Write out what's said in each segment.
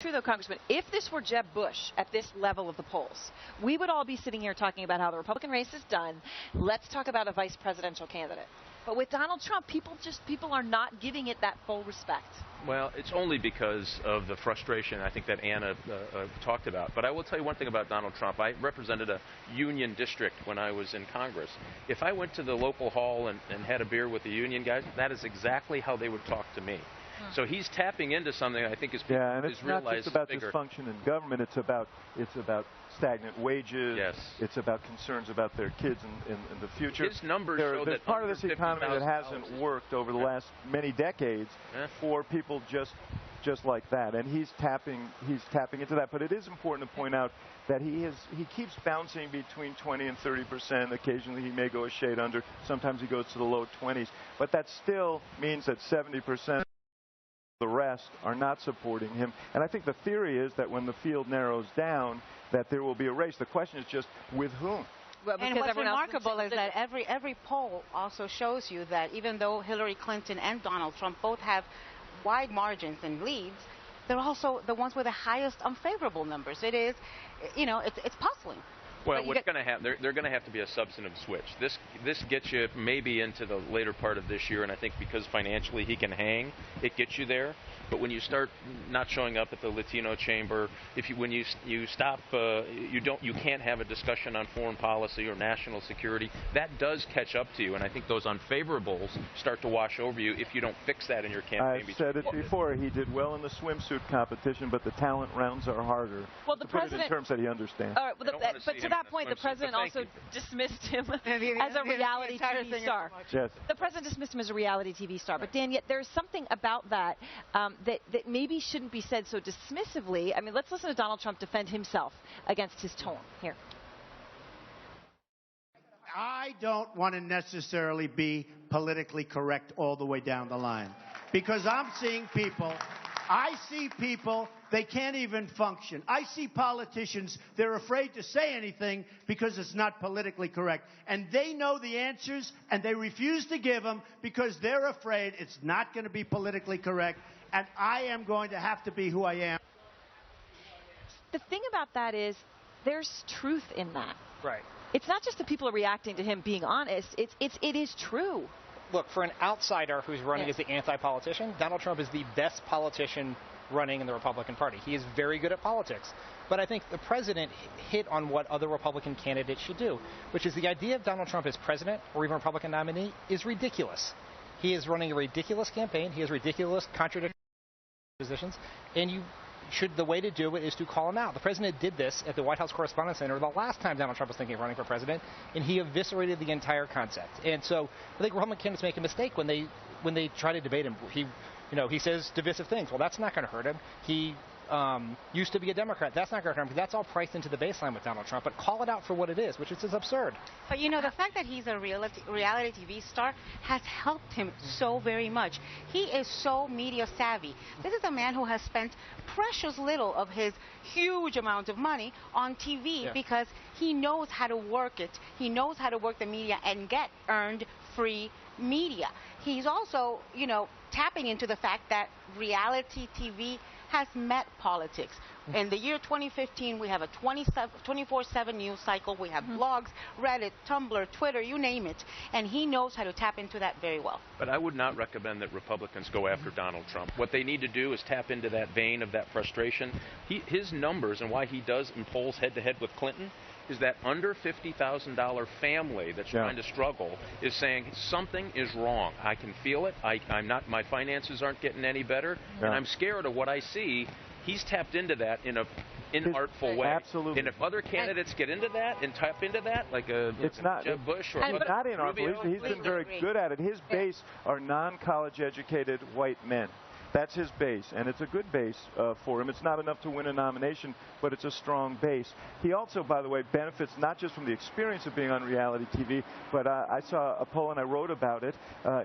True, though, Congressman, if this were Jeb Bush at this level of the polls, we would all be sitting here talking about how the Republican race is done. Let's talk about a vice presidential candidate. But with Donald Trump, people are not giving it that full respect. Well, it's only because of the frustration I think that Anna talked about. But I will tell you one thing about Donald Trump. I represented a union district when I was in Congress. If I went to the local hall and had a beer with the union guys, that is exactly how they would talk to me. So he's tapping into something I think is and it's not realized just about bigger. dysfunction in government. It's about stagnant wages. Yes. It's about concerns about their kids in the future. His numbers show there's that part of this economy that hasn't worked over the last many decades for people just like that, and he's tapping into that. But it is important to point out that he keeps bouncing between 20 and 30%. Occasionally he may go a shade under. Sometimes he goes to the low 20s. But that still means that 70%. The rest are not supporting him. And I think the theory is that when the field narrows down, that there will be a race. The question is just with whom. Well, and what's remarkable is that every poll also shows you that even though Hillary Clinton and Donald Trump both have wide margins and leads, they're also the ones with the highest unfavorable numbers. It is, it's puzzling. Well, what's going to happen? They're going to have to be a substantive switch. This gets you maybe into the later part of this year, and I think because financially he can hang, it gets you there. But when you start not showing up at the Latino chamber, when you stop, you can't have a discussion on foreign policy or national security. That does catch up to you, and I think those unfavorables start to wash over you if you don't fix that in your campaign. I've said it before. He did well in the swimsuit competition, but the talent rounds are harder. Well, the president, in terms that he understands. All right, but to that point, the president also dismissed him as a reality TV star. Yes. The president dismissed him as a reality TV star. But Dan, yet there's something about that that maybe shouldn't be said so dismissively. I mean, let's listen to Donald Trump defend himself against his tone here. I don't want to necessarily be politically correct all the way down the line, because I'm seeing people. I see people, they can't even function. I see politicians, they're afraid to say anything because it's not politically correct. And they know the answers, and they refuse to give them because they're afraid it's not going to be politically correct. And I am going to have to be who I am. The thing about that is there's truth in that. Right. It's not just that people are reacting to him being honest. It is true. Look, for an outsider who's running as the anti-politician, Donald Trump is the best politician running in the Republican Party. He is very good at politics. But I think the president hit on what other Republican candidates should do, which is the idea of Donald Trump as president or even Republican nominee is ridiculous. He is running a ridiculous campaign. He has ridiculous contradictory positions. And the way to do it is to call him out. The president did this at the White House Correspondents' Center the last time Donald Trump was thinking of running for president, and he eviscerated the entire concept. And so I think Republican candidates make a mistake when they try to debate him. He says divisive things. Well, that's not going to hurt him. He used to be a Democrat. That's not going to hurt him. That's all priced into the baseline with Donald Trump. But call it out for what it is, which is just absurd. But the fact that he's a reality TV star has helped him so very much. He is so media savvy. This is a man who has spent precious little of his huge amount of money on TV because he knows how to work it. He knows how to work the media and get earned free media. He's also, tapping into the fact that reality TV has met politics. In the year 2015, we have a 24/7 news cycle. We have blogs, Reddit, Tumblr, Twitter, you name it. And he knows how to tap into that very well. But I would not recommend that Republicans go after Donald Trump. What they need to do is tap into that vein of that frustration. His numbers and why he does in polls head-to-head with Clinton is that under $50,000 family that's trying to struggle is saying something is wrong. I can feel it. My finances aren't getting any better, and I'm scared of what I see. He's tapped into that in an artful way. Absolutely. And if other candidates get into that and tap into that, like Jeb Bush or he's not inartful. He's been very good at it. His base are non-college educated white men. That's his base, and it's a good base for him. It's not enough to win a nomination, but it's a strong base. He also, by the way, benefits not just from the experience of being on reality TV, but I saw a poll, and I wrote about it,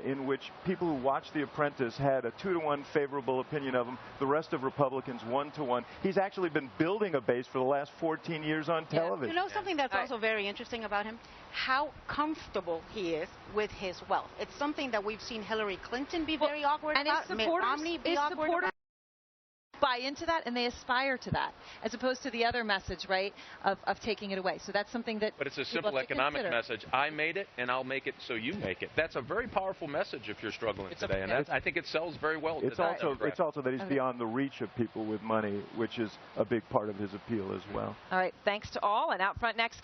in which people who watched The Apprentice had a 2-to-1 favorable opinion of him, the rest of Republicans 1-to-1. He's actually been building a base for the last 14 years on television. Something that's also very interesting about him? How comfortable he is with his wealth. It's something that we've seen Hillary Clinton be very awkward about. His supporters buy into that and they aspire to that, as opposed to the other message, right, of taking it away. So that's something that. But it's a people simple have to economic consider. message. I made it, and I'll make it so you make it. That's a very powerful message if you're struggling today, and I think it sells very well. It's also that he's beyond the reach of people with money, which is a big part of his appeal as well. All right, thanks to all, and out front next.